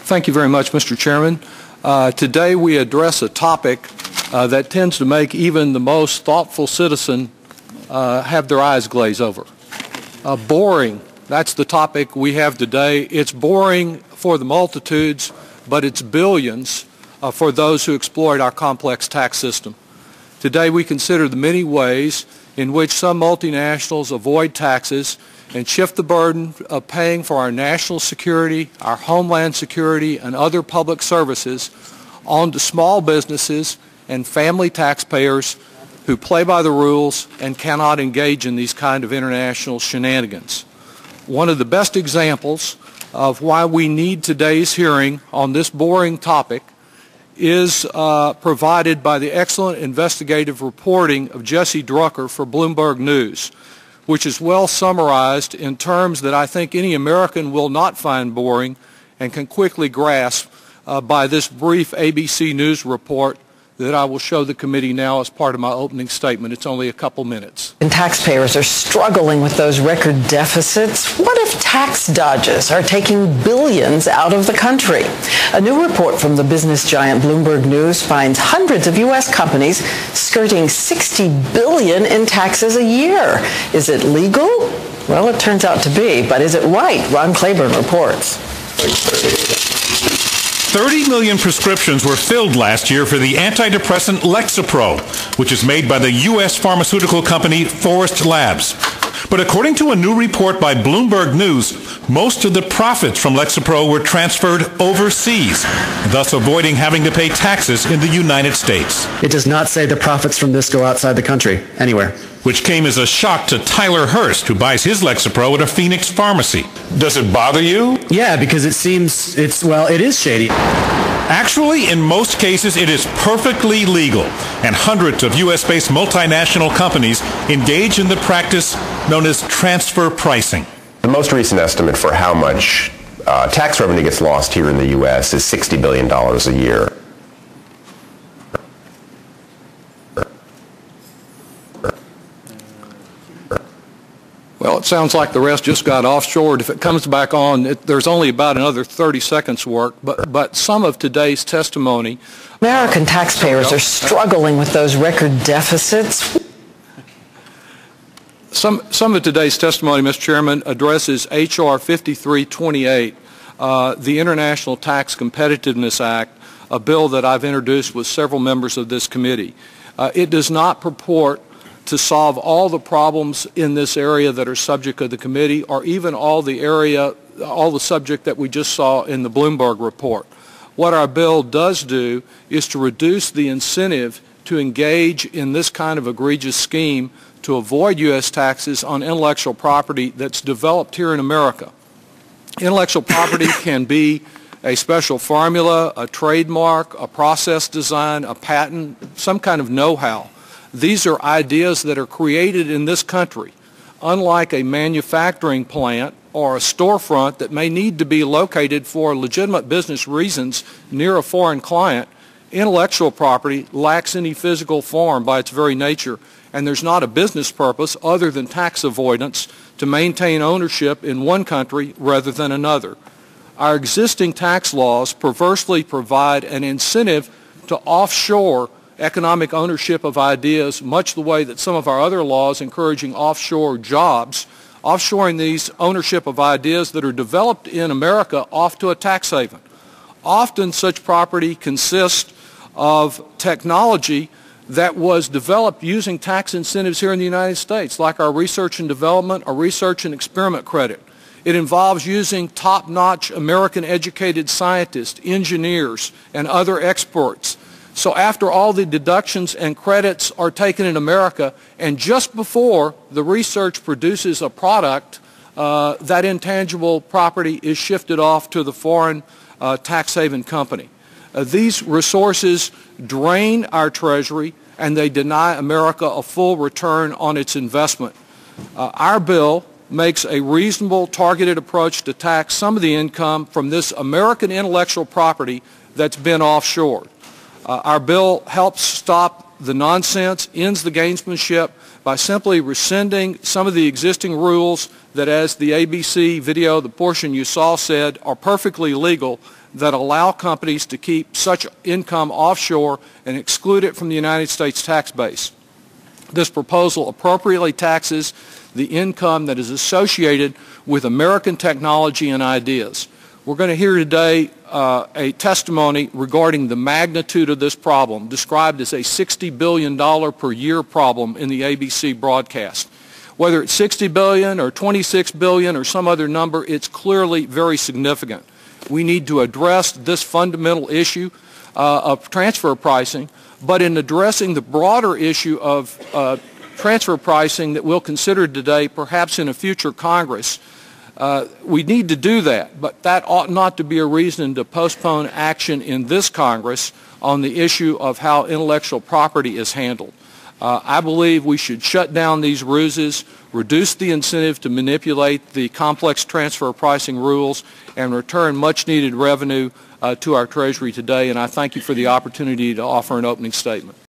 Thank you very much, Mr. Chairman. Today we address a topic that tends to make even the most thoughtful citizen have their eyes glaze over. Boring, that's the topic we have today. It's boring for the multitudes, but it's billions for those who exploit our complex tax system. Today we consider the many ways in which some multinationals avoid taxes and shift the burden of paying for our national security, our homeland security, and other public services onto small businesses and family taxpayers who play by the rules and cannot engage in these kind of international shenanigans. One of the best examples of why we need today's hearing on this boring topic is provided by the excellent investigative reporting of Jesse Drucker for Bloomberg News, which is well summarized in terms that I think any American will not find boring and can quickly grasp by this brief ABC News report that I will show the committee now as part of my opening statement. It's only a couple minutes. And taxpayers are struggling with those record deficits. What if tax dodges are taking billions out of the country? A new report from the business giant Bloomberg News finds hundreds of U.S. companies skirting $60 billion in taxes a year. Is it legal? Well, it turns out to be, but is it right? Ron Claiborne reports. 30 million prescriptions were filled last year for the antidepressant Lexapro, which is made by the U.S. pharmaceutical company Forest Labs. But according to a new report by Bloomberg News, most of the profits from Lexapro were transferred overseas, thus avoiding having to pay taxes in the United States. It does not say the profits from this go outside the country, anywhere. Which came as a shock to Tyler Hurst, who buys his Lexapro at a Phoenix pharmacy. Does it bother you? Yeah, because it seems it is shady. Actually, in most cases, it is perfectly legal, and hundreds of U.S.-based multinational companies engage in the practice known as transfer pricing. The most recent estimate for how much tax revenue gets lost here in the U.S. is $60 billion a year. Well, it sounds like the rest just got offshored. If it comes back on, there's only about another 30 seconds work, but some of today's testimony... American taxpayers are struggling with those record deficits. Some of today's testimony, Mr. Chairman, addresses H.R. 5328, the International Tax Competitiveness Act, a bill that I've introduced with several members of this committee. It does not purport to solve all the problems in this area that are subject of the committee, or even all the subject that we just saw in the Bloomberg report. What our bill does do is to reduce the incentive to engage in this kind of egregious scheme to avoid U.S. taxes on intellectual property that's developed here in America. Intellectual property can be a special formula, a trademark, a process design, a patent, some kind of know-how. These are ideas that are created in this country. Unlike a manufacturing plant or a storefront that may need to be located for legitimate business reasons near a foreign client, intellectual property lacks any physical form by its very nature, and there's not a business purpose other than tax avoidance to maintain ownership in one country rather than another. Our existing tax laws perversely provide an incentive to offshore economic ownership of ideas, much the way that some of our other laws encouraging offshore jobs, offshoring these ownership of ideas that are developed in America off to a tax haven. Often such property consists of technology that was developed using tax incentives here in the United States, like our research and development or research and experiment credit. It involves using top-notch American-educated scientists, engineers, and other experts. So after all the deductions and credits are taken in America, and just before the research produces a product, that intangible property is shifted off to the foreign tax haven company. These resources drain our treasury, and they deny America a full return on its investment. Our bill makes a reasonable, targeted approach to tax some of the income from this American intellectual property that's been offshored. Our bill helps stop the nonsense, ends the gamesmanship by simply rescinding some of the existing rules that, as the ABC video, the portion you saw said, are perfectly legal, that allow companies to keep such income offshore and exclude it from the United States tax base. This proposal appropriately taxes the income that is associated with American technology and ideas. We're going to hear today a testimony regarding the magnitude of this problem, described as a $60 billion per year problem in the ABC broadcast. Whether it's $60 billion or $26 billion or some other number, it's clearly very significant. We need to address this fundamental issue of transfer pricing, but in addressing the broader issue of transfer pricing that we'll consider today, perhaps in a future Congress, we need to do that, but that ought not to be a reason to postpone action in this Congress on the issue of how intellectual property is handled. I believe we should shut down these ruses, reduce the incentive to manipulate the complex transfer pricing rules, and return much-needed revenue to our Treasury today, and I thank you for the opportunity to offer an opening statement.